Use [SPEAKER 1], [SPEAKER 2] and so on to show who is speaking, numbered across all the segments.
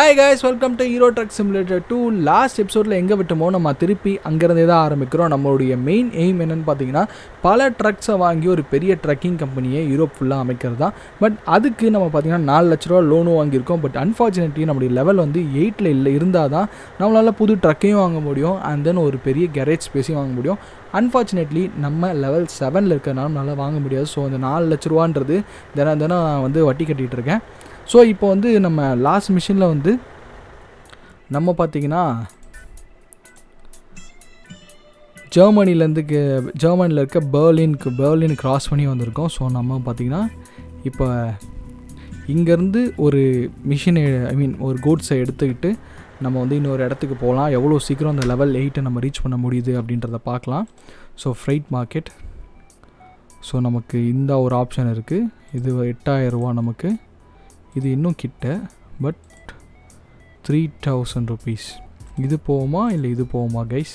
[SPEAKER 1] Hi guys, welcome to hero drug simulator 2. Last எபிசோடில் எங்கே விட்டோமோ நம்ம திருப்பி அங்கேருந்தே தான் ஆரம்பிக்கிறோம். நம்மளுடைய மெயின் எய்ம் என்னென்னு பார்த்தீங்கன்னா, பல ட்ரக்ஸை வாங்கி ஒரு பெரிய ட்ரக்கிங் கம்பெனியை யூரோப் ஃபுல்லாக அமைக்கிறது தான். பட் அதுக்கு நம்ம பார்த்தீங்கன்னா 4 லட்ச ரூபா லோனும் வாங்கியிருக்கோம். பட் அன்ஃபார்ச்சுனேட்லி நம்மளுடைய லெவல் வந்து 8ல் இல்லை இருந்தால் தான் நம்மளால் புது ட்ரக்கையும் வாங்க முடியும். அண்ட் தென் ஒரு பெரிய கேரேஜ் ஸ்பேஸையும் வாங்க முடியும். அன்ஃபார்ச்சுனேட்லி நம்ம லெவல் 7ல் இருக்கிறனால நம்மளால் வாங்க முடியாது. ஸோ அந்த 4 லட்ச ரூபான்றது தினம் நான் வந்து வட்டி கட்டிகிட்டு இருக்கேன். ஸோ இப்போ வந்து நம்ம லாஸ்ட் மிஷனில் வந்து நம்ம பார்த்திங்கன்னா ஜெர்மனியில் இருக்க பெர்லின் கிராஸ் பண்ணி வந்திருக்கோம். ஸோ நம்ம பார்த்திங்கன்னா இப்போ இங்கேருந்து ஒரு மிஷினை ஒரு கூட்ஸை எடுத்துக்கிட்டு நம்ம வந்து இன்னொரு இடத்துக்கு போகலாம். எவ்வளோ சீக்கிரம் அந்த லெவல் 8 நம்ம ரீச் பண்ண முடியுது அப்படின்றத பார்க்கலாம். So fried market. ஸோ நமக்கு இந்த ஒரு ஆப்ஷன் இருக்குது. இது 8000 ரூபா நமக்கு. இது இன்னும் கிட்ட, பட் 3000 rupees. இது போகுமா இல்லை இது போகுமா கைஸ்?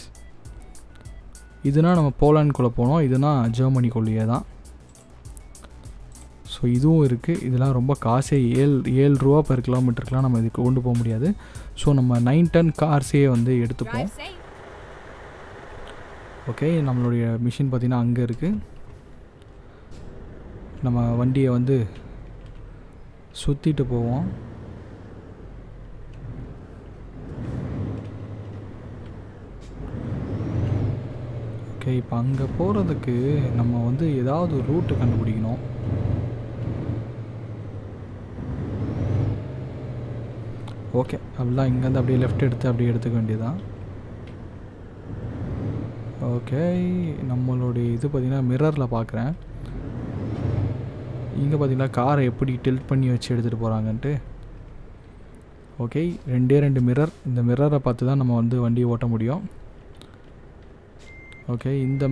[SPEAKER 1] இதுனா நம்ம போலாண்டுக்குள்ளே போனோம், இதுனா ஜெர்மனிக்குள்ளேயே தான். ஸோ இதுவும் இருக்குது. இதெல்லாம் ரொம்ப காசே 7 ரூபா பெர் கிலோமீட்டருக்குலாம் நம்ம இதுக்கு கொண்டு போக முடியாது. ஸோ நம்ம 9 டன் கார்ஸே வந்து எடுத்துப்போம். ஓகே, நம்மளுடைய மிஷின் பார்த்திங்கன்னா அங்கே இருக்குது. நம்ம வண்டியை வந்து சுற்றிட்டு போவோம். ஓகே, இப்போ அங்கே போகிறதுக்கு நம்ம வந்து ஏதாவது ஒரு ரூட்டு கண்டுபிடிக்கணும். ஓகே, அப்படிலாம் இங்கேருந்து அப்படியே லெஃப்ட் எடுத்து அப்படியே எடுத்துக்க வேண்டியதான். ஓகே, நம்மளுடைய இது பார்த்திங்கன்னா மிரரில் பார்க்குறேன். இங்கே பார்த்திங்கன்னா காரை எப்படி டில்ட் பண்ணி வச்சு எடுத்துகிட்டு போகிறாங்கன்ட்டு. Okay, 2 mirror. இந்த மிரரை பார்த்து தான் நம்ம வந்து வண்டியை ஓட்ட முடியும். ஓகே, இந்த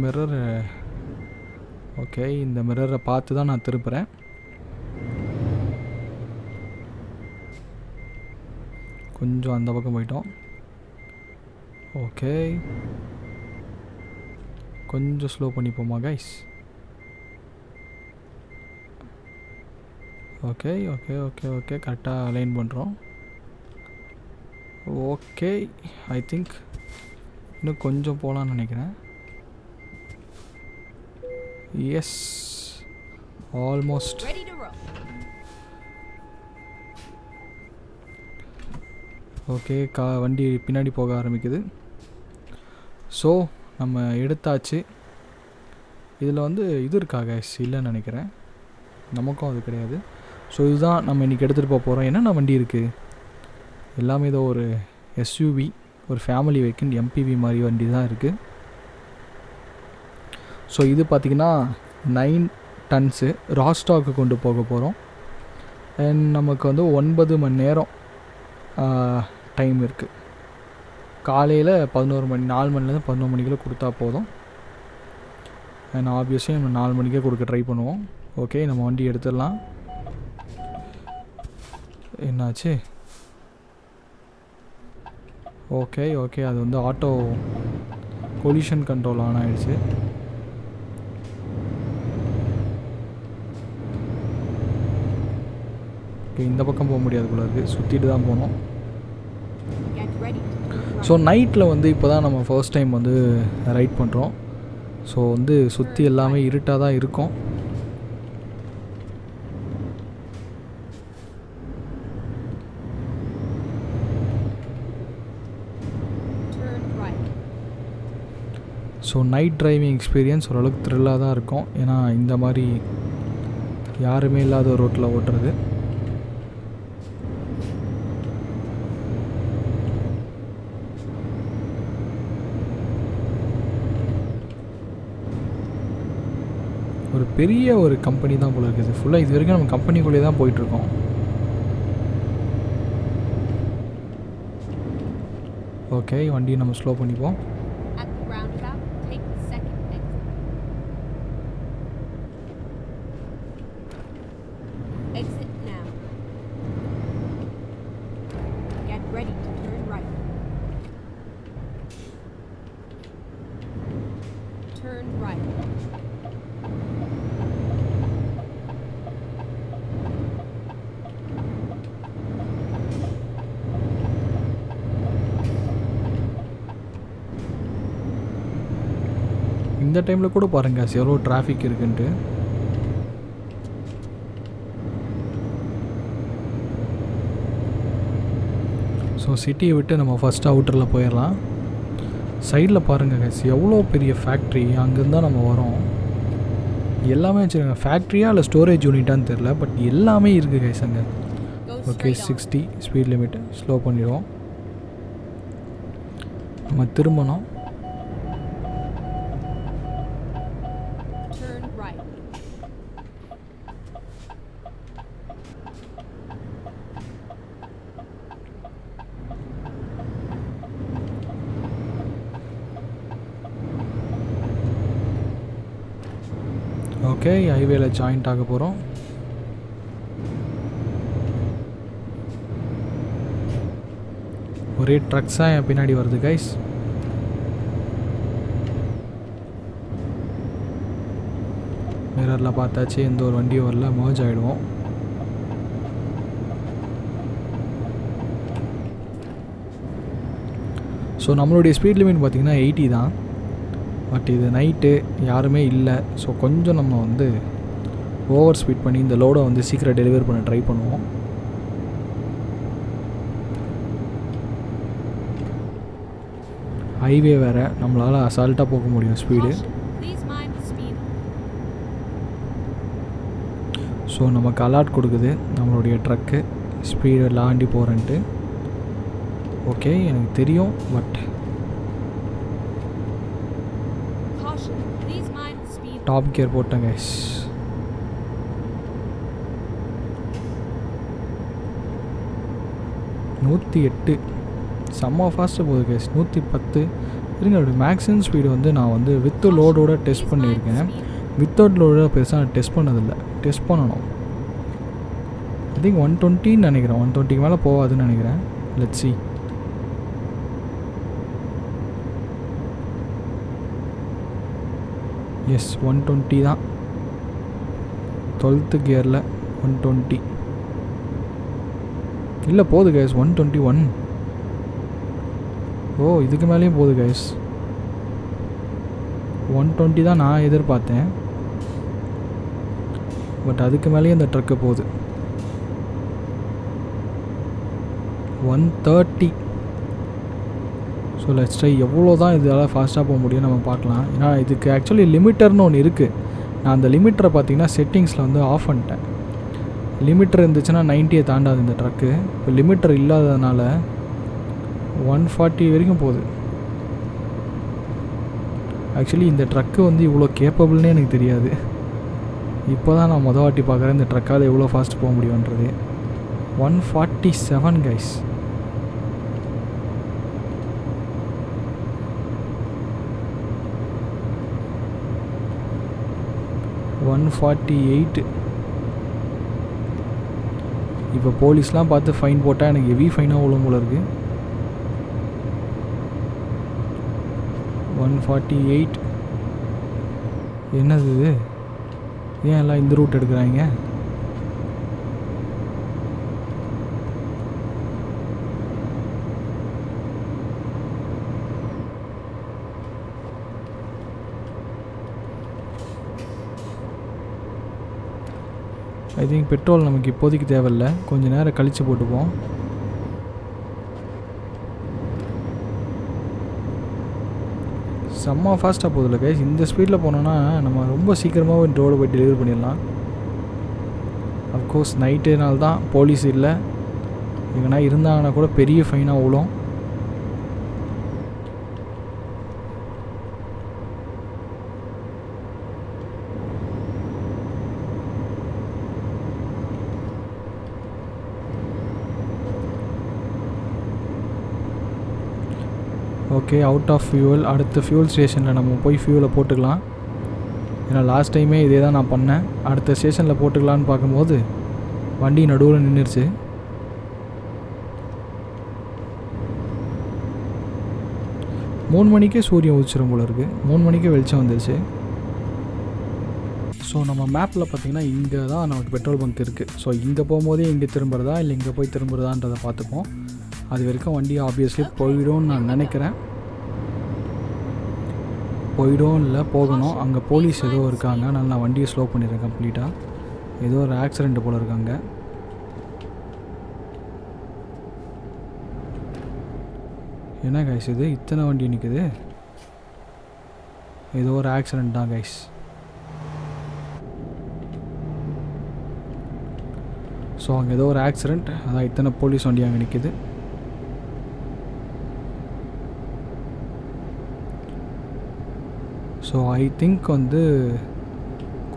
[SPEAKER 1] மிரரை பார்த்து தான் நான் திருப்புறேன். கொஞ்சம் அந்த பக்கம் போயிட்டோம். ஓகே, கொஞ்சம் ஸ்லோ பண்ணிப்போமா guys? Okay okay okay okay கரெக்டாக அலைன் பண்ணுறோம். ஓகே, ஐ திங்க் இன்னும் கொஞ்சம் போகலான்னு நினைக்கிறேன். S, almost. ஓகே, வண்டி பின்னாடி போக ஆரம்பிக்குது. ஸோ நம்ம எடுத்தாச்சு. இதில் வந்து இது இருக்காக இல்லைன்னு நினைக்கிறேன். நமக்கும் அது கிடையாது. ஸோ இதுதான் நம்ம இன்றைக்கி எடுத்துகிட்டு போக போகிறோம். என்னென்ன வண்டி இருக்குது? எல்லாமே ஏதோ ஒரு எஸ்யூவி, ஒரு ஃபேமிலி வெஹிக்கிள் எம்பிவி மாதிரி வண்டி தான் இருக்குது. ஸோ இது பார்த்திங்கன்னா 9 டன்ஸு ராஸ்டாக்கு கொண்டு போக போகிறோம். அண்ட் நமக்கு வந்து 9 மணி நேரம் டைம் இருக்குது. காலையில் 11 மணி, 4 மணிலேருந்து 11 மணிக்குள்ளே கொடுத்தா போதும். அண்ட் ஆப்வியஸ்லி நம்ம 4 மணிக்கே கொடுக்க ட்ரை பண்ணுவோம். ஓகே, நம்ம வண்டி எடுத்துடலாம். என்னாச்சு? ஓகே ஓகே, அது வந்து ஆட்டோ கொலிஷன் கண்ட்ரோல் ஆன் ஆகிடுச்சு. ஓகே, இந்த பக்கம் போக முடியாது போல இருக்குது, சுற்றிட்டு தான் போகணும். ஸோ நைட்டில் வந்து இப்போ தான் நம்ம ஃபர்ஸ்ட் டைம் வந்து ரைட் பண்ணுறோம். ஸோ வந்து சுற்றி எல்லாமே இருட்டாக தான் இருக்கும். ஸோ நைட் டிரைவிங் எக்ஸ்பீரியன்ஸ் ஓரளவுக்கு த்ரில்லாக தான் இருக்கும். ஏன்னா இந்த மாதிரி யாருமே இல்லாத ரோட்டில் ஓட்டுறது. ஒரு பெரிய ஒரு கம்பெனி தான் போல இருக்குது. ஃபுல்லாக இது வரைக்கும் நம்ம கம்பெனிக்குள்ளே தான் போயிட்டுருக்கோம். ஓகே, வண்டியை நம்ம ஸ்லோ பண்ணிப்போம். இந்த டைமில் கூட பாருங்கள் எவ்வளோ டிராஃபிக் இருக்குன்ட்டு. ஸோ சிட்டியை விட்டு நம்ம ஃபஸ்ட்டு அவுட்டரில் போயிடலாம். சைடில் பாருங்கள் கைஸ் எவ்வளோ பெரிய ஃபேக்ட்ரி, அங்கேருந்து தான் நம்ம வரோம். எல்லாமே வச்சுருக்காங்க. ஃபேக்ட்ரியா இல்லை ஸ்டோரேஜ் யூனிட்டான்னு தெரில, பட் எல்லாமே இருக்குது கைஸ் அங்கே. ஓகே 60 ஸ்பீட் லிமிட்டு ஸ்லோ பண்ணிடுவோம். நம்ம திரும்பணும். ஓகே ஹைவேல ஜாயிண்ட் ஆக போகிறோம். ஒரே ட்ரக்ஸாக என் பின்னாடி வருது கைஸ். மிரரில் பார்த்தாச்சு, எந்த ஒரு வண்டியும் வரல, மர்ஜ் ஆகிடுவோம். ஸோ நம்மளுடைய ஸ்பீட் லிமிட் பார்த்திங்கன்னா 80 தான். பட் இது நைட்டு யாருமே இல்லை. ஸோ கொஞ்சம் நம்ம வந்து ஓவர் ஸ்பீட் பண்ணி இந்த லோடை வந்து சீக்கிரம் டெலிவர் பண்ண ட்ரை பண்ணுவோம். ஹைவே வேறு, நம்மளால் அசால்ட்டாக போக முடியும் ஸ்பீடு. ஸோ நமக்கு அலாட் கொடுக்குது நம்மளுடைய ட்ரக்கு ஸ்பீடு லாண்டி போகிறேன்ட்டு. ஓகே எனக்கு தெரியும், பட் டாப் கியர் போட்டேன் கைஸ். நூற்றி 8 செம்ம ஃபாஸ்ட்டாக போகுது கைஸ். 110 இருங்க. அப்படி மேக்ஸிமம் ஸ்பீடு வந்து நான் வந்து வித் லோடோட டெஸ்ட் பண்ணியிருக்கேன். வித்தவுட் லோடோட பெருசாக நான் டெஸ்ட் பண்ணதில்லை. டெஸ்ட் பண்ணணும். ஐ திங்க் 120 நினைக்கிறேன். 120 மேலே போகாதுன்னு நினைக்கிறேன். Let's see. எஸ் 120 தான். 12th கியரில் 120 இல்லை போகுது கைஸ். 121. ஓ இதுக்கு மேலேயும் போகுது கைஸ். 120 தான் நான் எதிர்பார்த்தேன், பட் அதுக்கு மேலேயும் இந்த ட்ரக்கு போகுது. 130. So let's try. எவ்வளோ தான் இதால் ஃபாஸ்ட்டாக போக முடியும் நம்ம பார்க்கலாம். ஏன்னா இதுக்கு ஆக்சுவலி லிமிட்டர்னு ஒன்று இருக்குது. நான் அந்த லிமிட்டரை பார்த்திங்கன்னா செட்டிங்ஸில் வந்து ஆஃப் பண்ணிட்டேன். லிமிட்டர் இருந்துச்சுன்னா 90 தாண்டாது இந்த ட்ரக்கு. இப்போ லிமிட்டர் இல்லாததுனால 140 வரைக்கும் போகுது. ஆக்சுவலி இந்த ட்ரக்கு வந்து இவ்வளோ கேப்பபிள்னே எனக்கு தெரியாது. இப்போ தான் நான் மொதல் வாட்டி பார்க்குறேன் இந்த ட்ரக்கால் எவ்வளோ ஃபாஸ்ட் போக முடியுன்றது. 147 கைஸ். $148. இப்போ போலீஸ்லாம் பார்த்து ஃபைன் போட்டால் எனக்கு ஹெவி ஃபைனாக விழும் போல இருக்குது. 148. என்னது இது? ஏன் எல்லாம் இந்த ரூட் எடுக்கிறாங்க? ஐ திங்க் பெட்ரோல் நமக்கு இப்போதைக்கு தேவையில்லை, கொஞ்சம் நேரம் கழித்து போட்டுப்போம். செம்ம ஃபாஸ்ட்டாக போகுதுல்ல கைஸ். இந்த ஸ்பீடில் போனோன்னா நம்ம ரொம்ப சீக்கிரமாக இந்த ரோடு போய் டெலிவரி பண்ணிடலாம். அஃப்கோர்ஸ் நைட்டுனால தான் போலீஸ் இல்லை, எங்கன்னா இருந்தாங்கன்னா கூட பெரிய ஃபைனாக விழும். Okay out of fuel. அடுத்த ஃபியூல் ஸ்டேஷனில் நம்ம போய் ஃபியூலை போட்டுக்கலாம். ஏன்னா லாஸ்ட் டைமே இதே தான் நான் பண்ணேன். அடுத்த ஸ்டேஷனில் போட்டுக்கலான்னு பார்க்கும்போது வண்டி நடுவில் நின்றுச்சு. மூணு மணிக்கே சூரியன் உதிச்சிரும் போல இருக்குது. 3 மணிக்கே வெளிச்சம் வந்துருச்சு. ஸோ நம்ம மேப்பில் பார்த்திங்கன்னா இங்கே தான் நமக்கு பெட்ரோல் பங்க் இருக்குது. ஸோ இங்கே போகும்போதே இங்கே திரும்புறதா இல்லை இங்கே போய் திரும்புறதான்றதை பார்த்துப்போம். அது வரைக்கும் வண்டி ஆப்வியஸ்லி போயிடும்னு நான் நினைக்கிறேன். போயிடும் இல்லை போகணும். அங்கே போலீஸ் ஏதோ இருக்காங்க. அதனால் நான் வண்டியை ஸ்லோ பண்ணிடுறேன் கம்ப்ளீட்டாக. ஏதோ ஒரு ஆக்சிடெண்ட் போல் இருக்காங்க. என்ன கைஸ் இது இத்தனை வண்டி நிற்குது? ஏதோ ஒரு ஆக்சிடெண்ட் தான் கைஸ். ஸோ அங்கே ஏதோ ஒரு ஆக்சிடெண்ட், அதான் இத்தனை போலீஸ் வண்டி அங்கே நிற்கிது. ஸோ ஐ திங்க் வந்து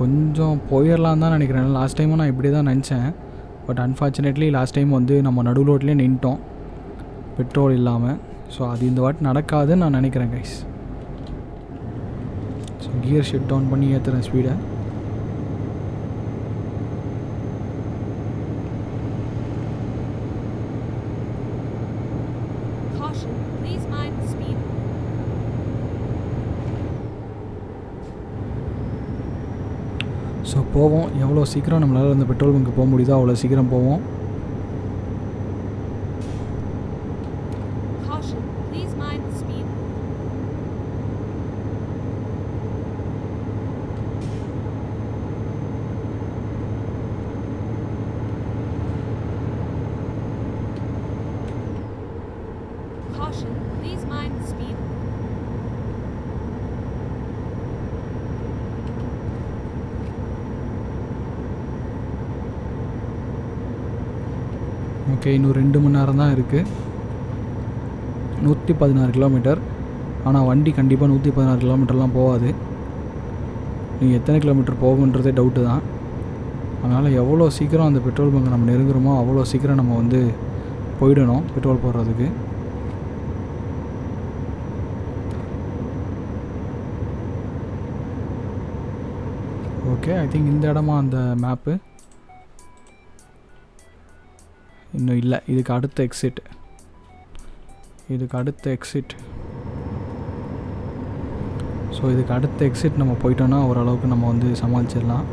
[SPEAKER 1] கொஞ்சம் போயிடலாம் தான் நினைக்கிறேன். லாஸ்ட் டைமும் நான் இப்படி தான் நினச்சேன். பட் அன்ஃபார்ச்சுனேட்லி லாஸ்ட் டைம் வந்து நம்ம நடு ரோட்லேயே நின்ட்டோம் பெட்ரோல் இல்லாமல். ஸோ அது இந்த வாட்டி நடக்காதுன்னு நான் நினைக்கிறேன் guys. So gear shift down பண்ணி ஏற்றுறேன் ஸ்பீடை. ஸோ போவோம். எவ்வளோ சீக்கிரம் நம்மளால் அந்த பெட்ரோல் பங்கு போக முடியுதோ அவ்வளோ சீக்கிரம் போவோம். ஓகே, இன்னும் 2 மணி நேரம் தான் இருக்குது. 116 கிலோமீட்டர். ஆனால் வண்டி கண்டிப்பாக 116 கிலோமீட்டர்லாம் போகாது. நீங்கள் எத்தனை கிலோமீட்டர் போகுன்றதே டவுட்டு தான். அதனால் எவ்வளோ சீக்கிரம் அந்த பெட்ரோல் பங்க் நம்ம நெருங்குறோமோ அவ்வளோ சீக்கிரம் நம்ம வந்து போயிடணும் பெட்ரோல் போடுறதுக்கு. ஓகே, ஐ திங்க் இந்த இடமா அந்த மேப்பு. இன்னும் இல்லை, இதுக்கு அடுத்த எக்ஸிட். ஸோ இதுக்கு அடுத்த எக்ஸிட் நம்ம போயிட்டோன்னா ஓரளவுக்கு நம்ம வந்து சமாளிச்சிடலாம்.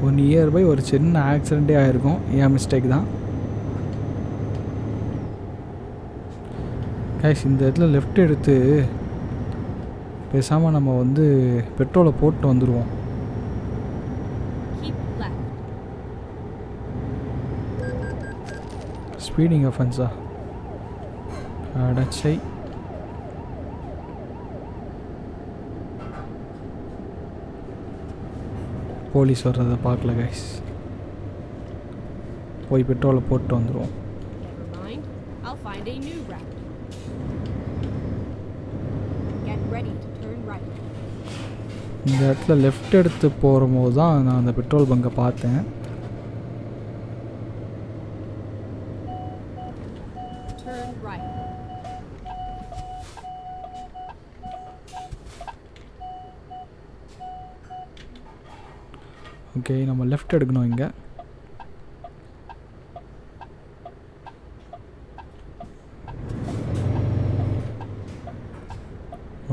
[SPEAKER 1] ஒரு நியர்பை ஒரு சின்ன ஆக்சிடெண்ட்டே ஆகிருக்கும். என் மிஸ்டேக் தான் கைஸ். இந்த இடத்துல லெஃப்ட் எடுத்து பேசாமல் நம்ம வந்து பெட்ரோலை போட்டு வந்துடுவோம். ஸ்பீடிங் அஃபென்ஸா? அடச்சை. போலீஸ் வர்றதை பார்க்கல கைஸ். போய் பெட்ரோலை போட்டு வந்துடுவோம். இந்த இடத்துல லெஃப்ட் எடுத்து போகும்போது தான் நான் அந்த பெட்ரோல் பங்கை பார்த்தேன். ஓகே, நம்ம லெஃப்ட் எடுக்கணும் இங்கே.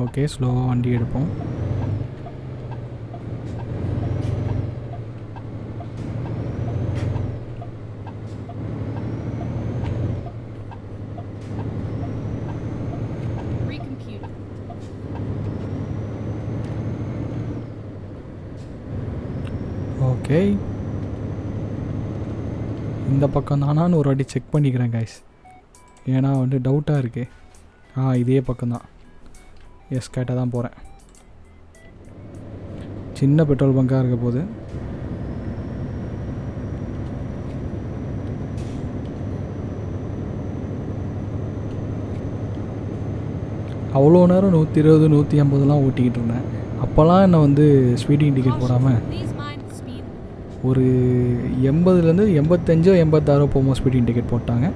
[SPEAKER 1] ஓகே, ஸ்லோவாக வண்டி எடுப்போம். ஓகே, இந்த பக்கம் தானான்னு ஒரு வாட்டி செக் பண்ணிக்கிறேன் கைஸ். ஏன்னா வந்து டவுட்டாக இருக்கு. இதே பக்கம்தான். எஸ், கேட்டால் தான் போகிறேன். சின்ன பெட்ரோல் பங்காக இருக்க போது. அவ்வளோ நேரம் 120 150 ஓட்டிக்கிட்டு இருந்தேன். அப்போல்லாம் என்னை வந்து ஸ்பீடிங் டிக்கெட் போடாமல் ஒரு 80லேருந்து 85 86 போகும்போது ஸ்பீடிங் டிக்கெட் போட்டாங்க.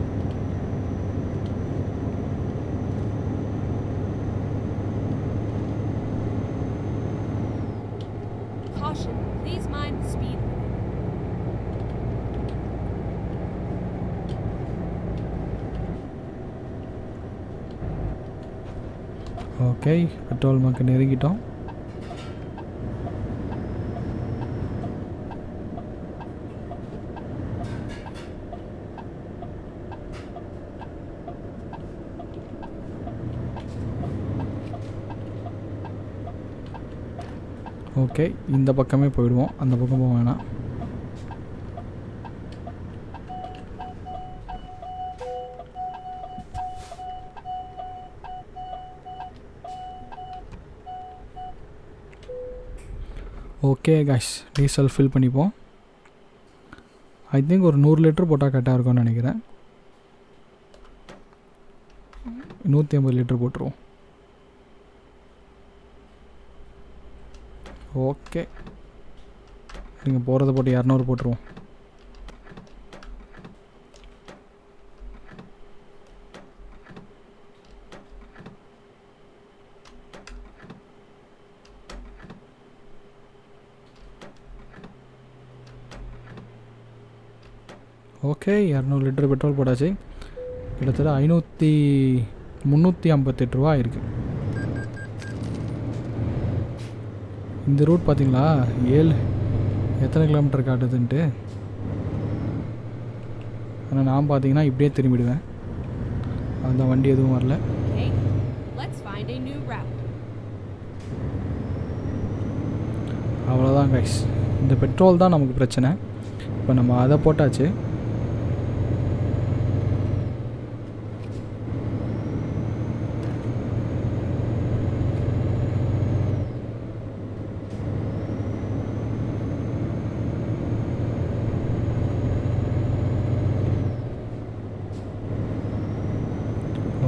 [SPEAKER 1] ஓகே, பெட்ரோல் பங்க் நெருங்கிட்டோம். ஓகே, இந்த பக்கமே போயிடுவோம், அந்த பக்கம் போக வேணாம். ஓகே கைஸ், டீசல் ஃபில் பண்ணிப்போம். ஐ திங்க் ஒரு 100 லிட்டர் போட்டால் கரெக்டாக இருக்கும்னு நினைக்கிறேன். 150 லிட்டர் போட்டுருவோம். ஓகே, நீங்கள் போகிறத போட்டு 200 போட்டுருவோம். ஓகே, 200 லிட்டர் பெட்ரோல் போட்டாச்சு. கிட்டத்தட்ட 358 ரூபா இருக்குது. இந்த ரூட் பார்த்தீங்களா, எத்தனை கிலோமீட்டர் காட்டுதுன்ட்டு. ஆனால் நான் பார்த்தீங்கன்னா இப்படியே திரும்பிடுவேன். அதுதான் வண்டி எதுவும் வரல. அவ்வளோதான் கைஸ், இந்த பெட்ரோல் தான் நமக்கு பிரச்சனை. இப்போ நம்ம அதை போட்டாச்சு.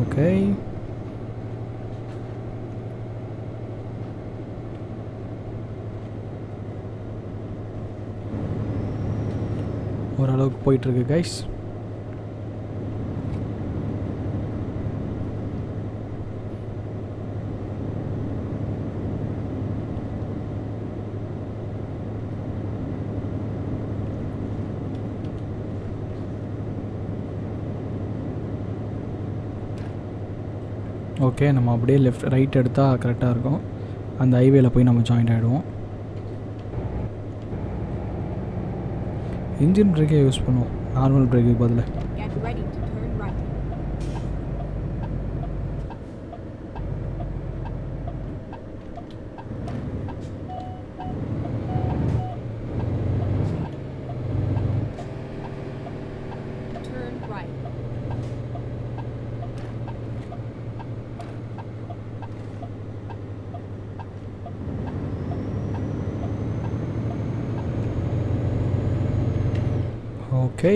[SPEAKER 1] ஓகே, ஓரளவுக்கு போயிட்டுருக்கு கைஸ். ஓகே, நம்ம அப்படியே ரைட் எடுத்தால் கரெக்டாக இருக்கும். அந்த ஹைவேல போய் நம்ம ஜாயின் ஆகிடுவோம். இன்ஜின் பிரேக்கே யூஸ் பண்ணுவோம், நார்மல் பிரேக்குக்கு பதில். ஓகே,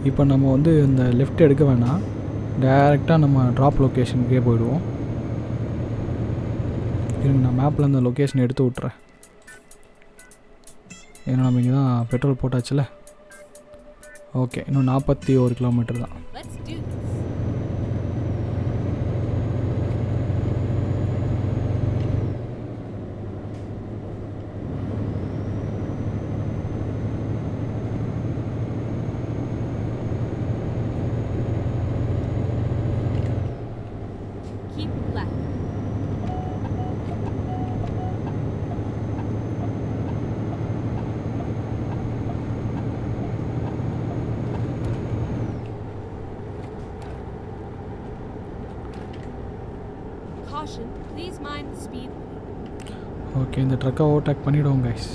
[SPEAKER 1] இப்போ நம்ம வந்து இந்த லெஃப்ட் எடுக்க வேணாம், டைரெக்டாக நம்ம ட்ராப் லொக்கேஷனுக்கே போயிடுவோம். இருங்க, நான் மேப்பில் இந்த லொக்கேஷன் எடுத்து விட்றேன். ஏன்னா நம்ம இங்கே தான் பெட்ரோல் போட்டாச்சுல. ஓகே, இன்னும் 41 கிலோமீட்டர் தான். ஓகே, இந்த ட்ரக்கை ஓவர்டேக் பண்ணிவிடுவோம் கைஸ்.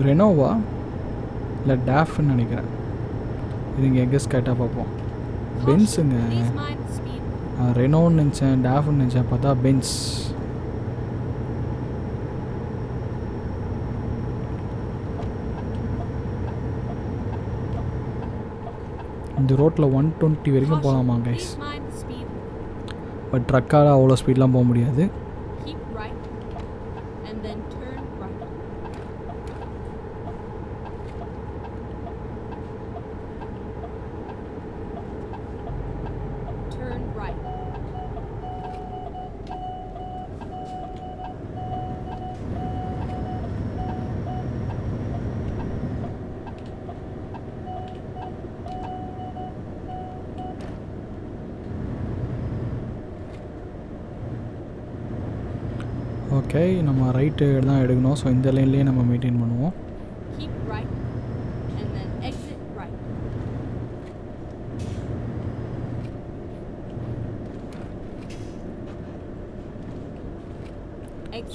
[SPEAKER 1] ரெனோவா இல்லை டாஃப்னு நினைக்கிறேன். இதுங்க எங்கே கரெக்டாக பார்ப்போம். பென்ஸுங்க. ரெனோன்னு நினச்சேன், டாஃப்னு நினச்சேன், பார்த்தா பென்ஸ். இந்த ரோட்டில் 120 வரைக்கும் போகலாமா கைஸ்? பட் ட்ரக்கால் அவ்வளோ ஸ்பீட்லாம் போக முடியாது. ஓகே, நம்ம ரைட்டு தான் எடுக்கணும். ஸோ இந்த லைன்லேயே நம்ம மெயின்டைன் பண்ணுவோம்.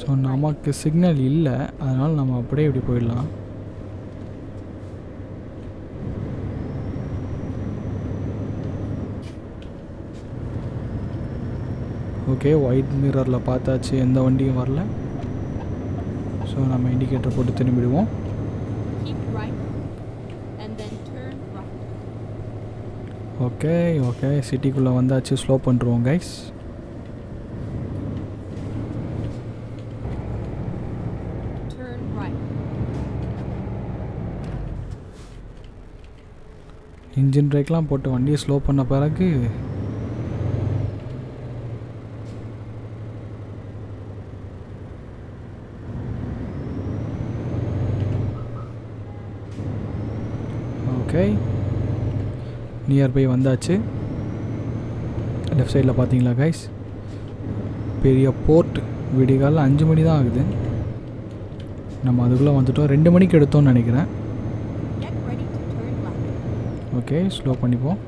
[SPEAKER 1] ஸோ நமக்கு சிக்னல் இல்லை, அதனால் நம்ம அப்படியே இப்படி போயிடலாம். ஓகே, ஒயிட் மிரரில் பார்த்தாச்சு, எந்த வண்டியும் வரல. ஸோ நம்ம இண்டிகேட்டர் போட்டு திரும்பிடுவோம். ஓகே ஓகே, சிட்டிக்குள்ளே வந்தாச்சு. ஸ்லோ பண்ணுறோம் கைஸ். இன்ஜின் பிரேக்லாம் போட்டு வண்டியை ஸ்லோ பண்ண பிறகு ஓகே நியர்பை வந்தாச்சு. லெஃப்ட் சைடில் பார்த்தீங்களா கைஸ், பெரிய போர்ட். விடிகாலில் 5 மணி தான் ஆகுது. நம்ம அதுக்குள்ளே வந்துட்டோம். 2 மணிக்கு எடுத்தோம்னு நினைக்கிறேன். ஓகே, ஸ்லோ பண்ணிப்போம்.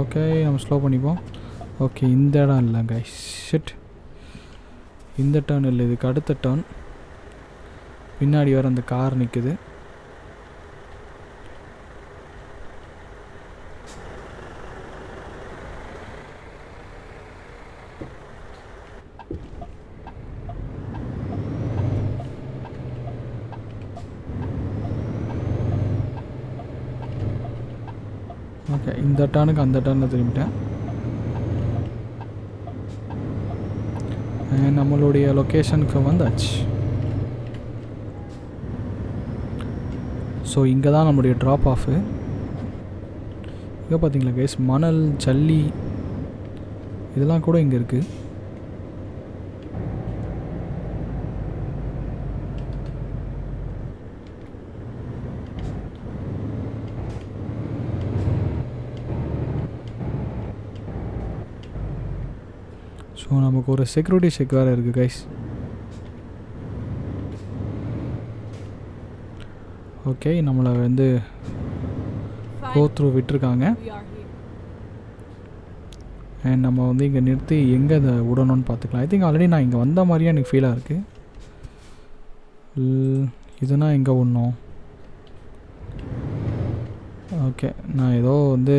[SPEAKER 1] ஓகே, நம்ம ஸ்லோ பண்ணிப்போம். ஓகே, இந்த இடம் இல்லை கைஸ், ஷிட். இந்த டர்ன் இல்லை, இதுக்கு அடுத்த டர்ன். பின்னாடி வர அந்த கார் நிற்குது. ஓகே, இந்த டர்னுக்கு அந்த டர்னை திரும்பிட்டேன். நம்மளுடைய லொக்கேஷனுக்கு வந்தாச்சு. ஸோ இங்கே தான் நம்மளுடைய ட்ராப் ஆஃபு. இங்கே பார்த்தீங்களா கைஸ், மணல், ஜல்லி இதெல்லாம் கூட இங்கே இருக்குது. ஸோ நமக்கு ஒரு செக்யூரிட்டி செக் வேறு இருக்குது கைஸ். ஓகே, நம்மளை வந்து கோ த்ரூ விட்டுருக்காங்க. அண்ட் நம்ம வந்து இங்கே நிறுத்தி எங்கே அதை விடணும்னு பார்த்துக்கலாம். ஐ திங்க் ஆல்ரெடி நான் இங்கே வந்த மாதிரியே எனக்கு ஃபீலாக இருக்குது. இதுனா எங்கே விடணும்? ஓகே, நான் ஏதோ வந்து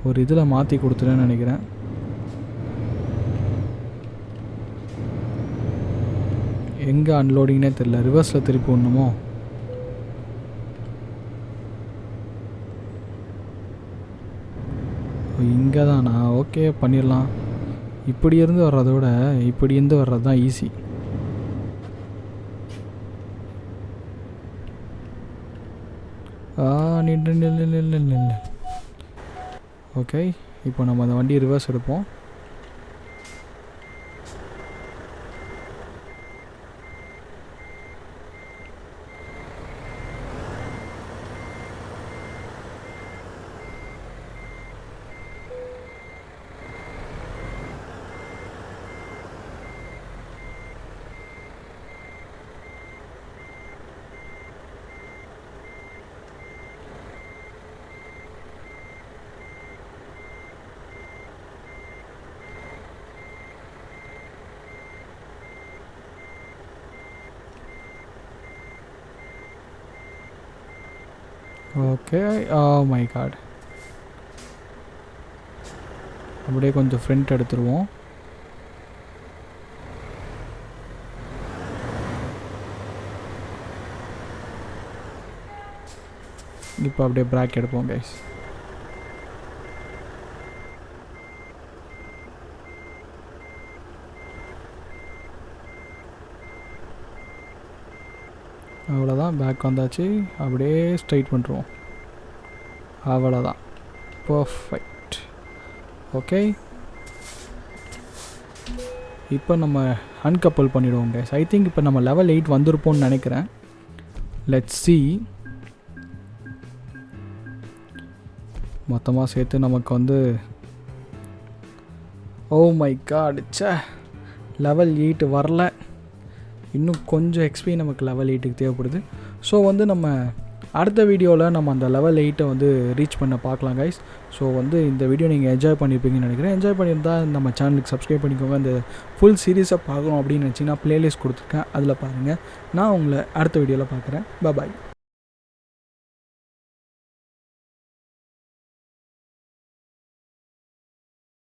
[SPEAKER 1] ஒரு இதில் மாற்றி கொடுத்துட்டேன்னு நினைக்கிறேன். எங்கே அன்லோடிங்னே தெரில. ரிவர்ஸில் திருப்பி விடணுமோ? இங்கே தானா? ஓகே, பண்ணிடலாம். இப்படி இருந்து வர்றதை விட இப்படி இருந்து வர்றது தான் ஈஸி. நின்று. ஓகே, இப்போ நம்ம அந்த வண்டி ரிவர்ஸ் எடுப்போம். ஓகே. My god. அப்படியே கொஞ்சம் ஃப்ரண்ட் எடுத்துருவோம். இப்போ அப்படியே பிரேக் எடுப்போம் கைஸ். அவ்வளோதான், பேக் வந்தாச்சு. அப்படியே ஸ்ட்ரைட் பண்ணுறோம். அவ்வளோதான், பர்ஃபெக்ட். ஓகே, இப்போ நம்ம அன்கப்பல் பண்ணிவிடுவோம் கைஸ். ஐ திங்க் இப்போ நம்ம லெவல் 8 வந்திருப்போம்னு நினைக்கிறேன். Let's see. மொத்தமாக சேர்த்து நமக்கு வந்து ஓ மை காட், ச்சே, லெவல் 8 வரல. இன்னும் கொஞ்சம் எக்ஸ்பி நமக்கு லெவல் 8க்கு தேவைப்படுது. ஸோ வந்து நம்ம அடுத்த வீடியோவில் நம்ம அந்த லெவல் 8 வந்து ரீச் பண்ண பார்க்கலாம் கைஸ். ஸோ வந்து இந்த வீடியோ நீங்கள் என்ஜாய் பண்ணியிருப்பீங்கன்னு நினைக்கிறேன். என்ஜாய் பண்ணியிருந்தால் நம்ம சேனலுக்கு சப்ஸ்கிரைப் பண்ணிக்கோங்க. இந்த ஃபுல் சீரீஸை பார்க்கணும் அப்படின்னு நினச்சிங்கன்னா ப்ளேலிஸ்ட் கொடுத்துருக்கேன், அதில் பாருங்கள். நான் உங்களை அடுத்த வீடியோவில் பார்க்குறேன். பாய்.